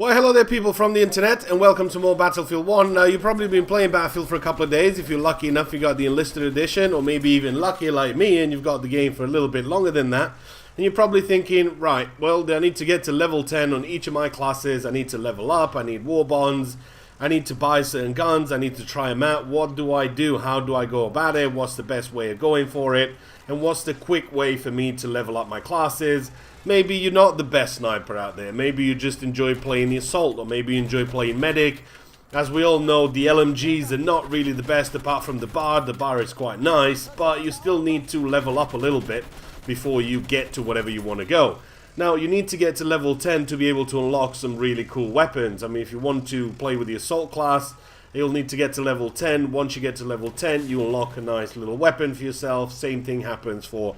Well, hello there people from the internet, and welcome to more Battlefield 1. Now, you've probably been playing Battlefield for a couple of days. If you're lucky enough, you got the Enlisted Edition, or maybe even luckier like me, and you've got the game for a little bit longer than that. And you're probably thinking, right, well, I need to get to level 10 on each of my classes. I need to level up, I need war bonds, I need to buy certain guns, I need to try them out. What do I do? How do I go about it? What's the best way of going for it? And what's the quick way for me to level up my classes? Maybe you're not the best sniper out there. Maybe you just enjoy playing the assault, or maybe you enjoy playing medic. As we all know, the LMGs are not really the best apart from the bar. The bar is quite nice, but you still need to level up a little bit before you get to whatever you want to go. Now, you need to get to level 10 to be able to unlock some really cool weapons. I mean, if you want to play with the assault class, you'll need to get to level 10. Once you get to level 10, you unlock a nice little weapon for yourself. Same thing happens for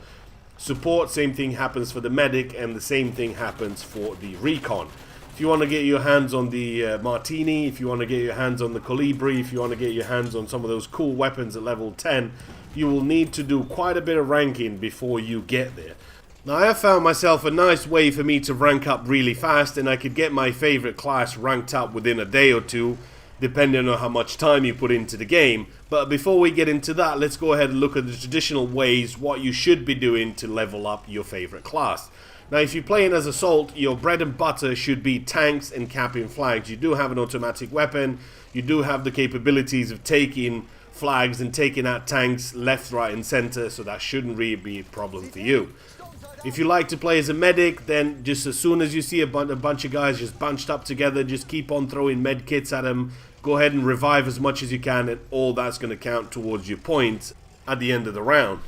support, same thing happens for the medic, and the same thing happens for the Recon. If you want to get your hands on the Martini, if you want to get your hands on the Colibri, if you want to get your hands on some of those cool weapons at level 10, you will need to do quite a bit of ranking before you get there. Now, I have found myself a nice way for me to rank up really fast, and I could get my favorite class ranked up within a day or two, depending on how much time you put into the game. But before we get into that, let's go ahead and look at the traditional ways what you should be doing to level up your favorite class. Now, if you're playing as assault, your bread and butter should be tanks and capping flags. You do have an automatic weapon, you do have the capabilities of taking flags and taking out tanks left, right and center, so that shouldn't really be a problem for you. If you like to play as a medic, then just as soon as you see a bunch of guys just bunched up together, just keep on throwing med kits at them. Go ahead and revive as much as you can, and all that's going to count towards your points at the end of the round.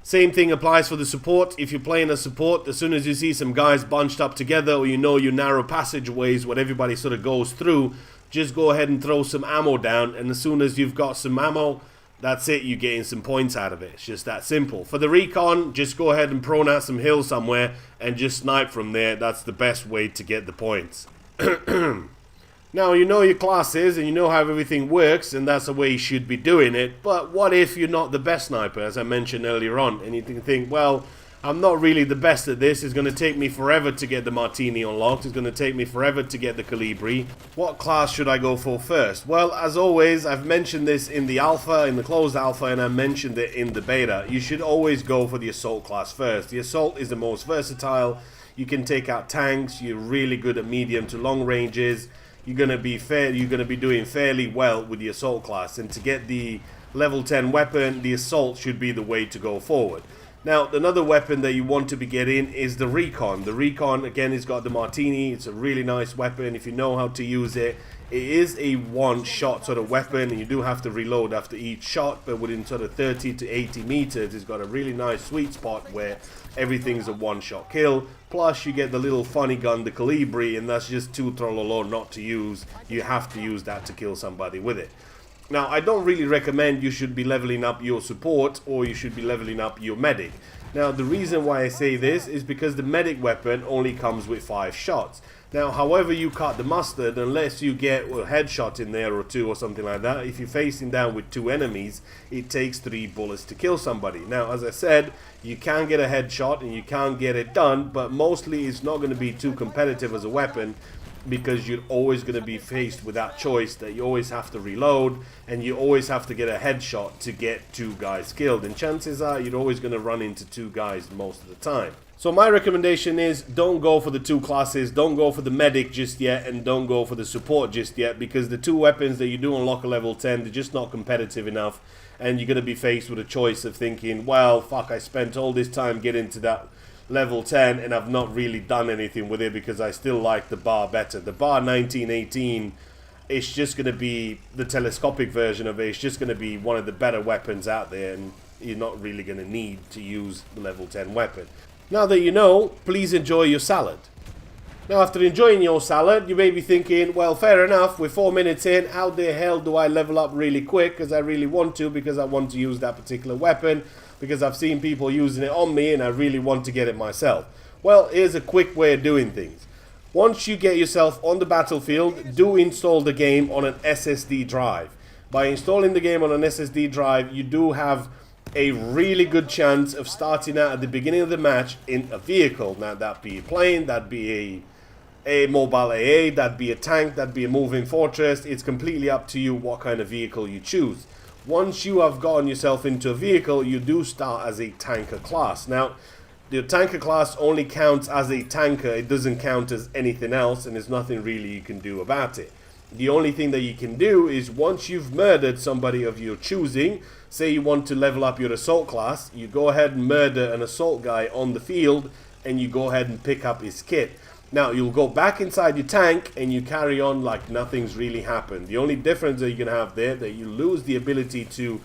Same thing applies for the support. If you're playing a support, as soon as you see some guys bunched up together, or you know your narrow passageways, what everybody sort of goes through, just go ahead and throw some ammo down, and as soon as you've got some ammo, that's it, you're getting some points out of it. It's just that simple. For the Recon, just go ahead and prone out some hills somewhere and just snipe from there. That's the best way to get the points. Now, you know your classes and you know how everything works, and that's the way you should be doing it. But what if you're not the best sniper, as I mentioned earlier on, and you think, well, I'm not really the best at this. It's going to take me forever to get the Martini unlocked. It's going to take me forever to get the Colibri. What class should I go for first? Well, as always, I've mentioned this in the alpha, in the closed alpha, and I mentioned it in the beta. You should always go for the assault class first. The assault is the most versatile. You can take out tanks. You're really good at medium to long ranges. You're going to be doing fairly well with the assault class. And to get the level 10 weapon, the assault should be the way to go forward. Now, another weapon that you want to be getting is the Recon. The Recon, again, has got the Martini. It's a really nice weapon if you know how to use it. It is a one-shot sort of weapon, and you do have to reload after each shot, but within sort of 30 to 80 meters, it's got a really nice sweet spot where everything's a one-shot kill. Plus, you get the little funny gun, the Colibri, and that's just too trollolo not to use. You have to use that to kill somebody with it. Now, I don't really recommend you should be leveling up your support, or you should be leveling up your medic. Now, the reason why I say this is because the medic weapon only comes with 5 shots. Now, however you cut the mustard, unless you get a headshot in there or 2 or something like that, if you're facing down with 2 enemies, it takes 3 bullets to kill somebody. Now, as I said, you can get a headshot and you can get it done, but mostly it's not going to be too competitive as a weapon, because you're always going to be faced with that choice that you always have to reload and you always have to get a headshot to get 2 guys killed, and chances are you're always going to run into 2 guys most of the time. So my recommendation is don't go for the 2 classes, don't go for the medic just yet, and don't go for the support just yet, because the 2 weapons that you do unlock at level 10, they're just not competitive enough, and you're going to be faced with a choice of thinking, well, fuck, I spent all this time getting to that level 10 and I've not really done anything with it because I still like the bar better. The bar 1918, it's just going to be the telescopic version of it. It's just going to be one of the better weapons out there, and you're not really going to need to use the level 10 weapon. Now that you know, please enjoy your salad. Now, after enjoying your salad, you may be thinking, well, fair enough, we're 4 minutes in, how the hell do I level up really quick? Because I really want to, because I want to use that particular weapon, because I've seen people using it on me and I really want to get it myself. Well, here's a quick way of doing things. Once you get yourself on the battlefield, do install the game on an SSD drive. By installing the game on an SSD drive, you do have a really good chance of starting out at the beginning of the match in a vehicle. Now, that'd be a plane, that'd be a a mobile AA, that'd be a tank, that'd be a moving fortress. It's completely up to you what kind of vehicle you choose. Once you have gotten yourself into a vehicle, you do start as a tanker class. Now, the tanker class only counts as a tanker. It doesn't count as anything else, and there's nothing really you can do about it. The only thing that you can do is once you've murdered somebody of your choosing, say you want to level up your assault class, you go ahead and murder an assault guy on the field, and you go ahead and pick up his kit. Now, you'll go back inside your tank and you carry on like nothing's really happened. The only difference that you're going to have there, that you lose the ability to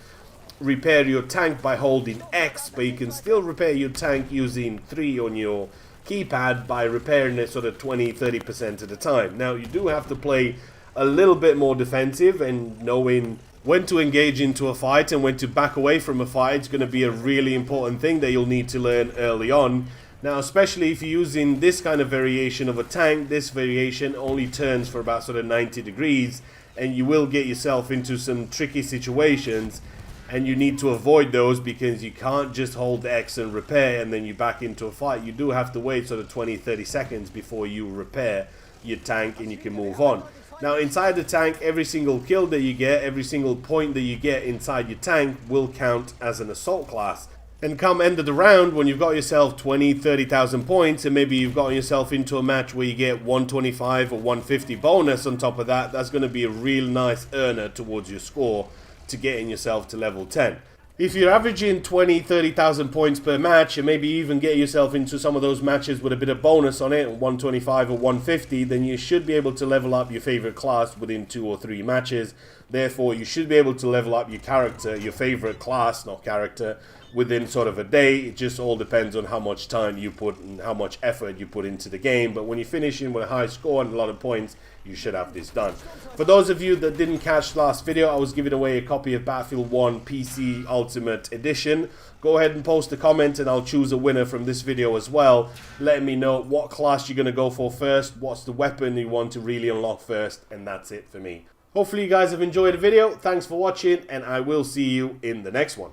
repair your tank by holding X, but you can still repair your tank using 3 on your keypad by repairing it sort of 20-30% at a time. Now, you do have to play a little bit more defensive, and knowing when to engage into a fight and when to back away from a fight is going to be a really important thing that you'll need to learn early on. Now, especially if you're using this kind of variation of a tank, this variation only turns for about sort of 90 degrees, and you will get yourself into some tricky situations, and you need to avoid those because you can't just hold X and repair and then you back into a fight. You do have to wait sort of 20-30 seconds before you repair your tank and you can move on. Now, inside the tank, every single kill that you get, every single point that you get inside your tank will count as an assault class. And come end of the round, when you've got yourself 20-30,000 points, and maybe you've gotten yourself into a match where you get 125 or 150 bonus on top of that, that's going to be a real nice earner towards your score to getting yourself to level 10. If you're averaging 20-30,000 points per match, and maybe even get yourself into some of those matches with a bit of bonus on it, 125 or 150, then you should be able to level up your favorite class within 2 or 3 matches. Therefore, you should be able to level up your character, your favorite class, not character, within sort of a day. It just all depends on how much time you put and how much effort you put into the game. But when you're finishing with a high score and a lot of points, you should have this done. For those of you that didn't catch last video, I was giving away a copy of Battlefield 1 PC Ultimate Edition. Go ahead and post a comment and I'll choose a winner from this video as well, letting me know what class you're going to go for first, what's the weapon you want to really unlock first, and that's it for me. Hopefully you guys have enjoyed the video. Thanks for watching, and I will see you in the next one.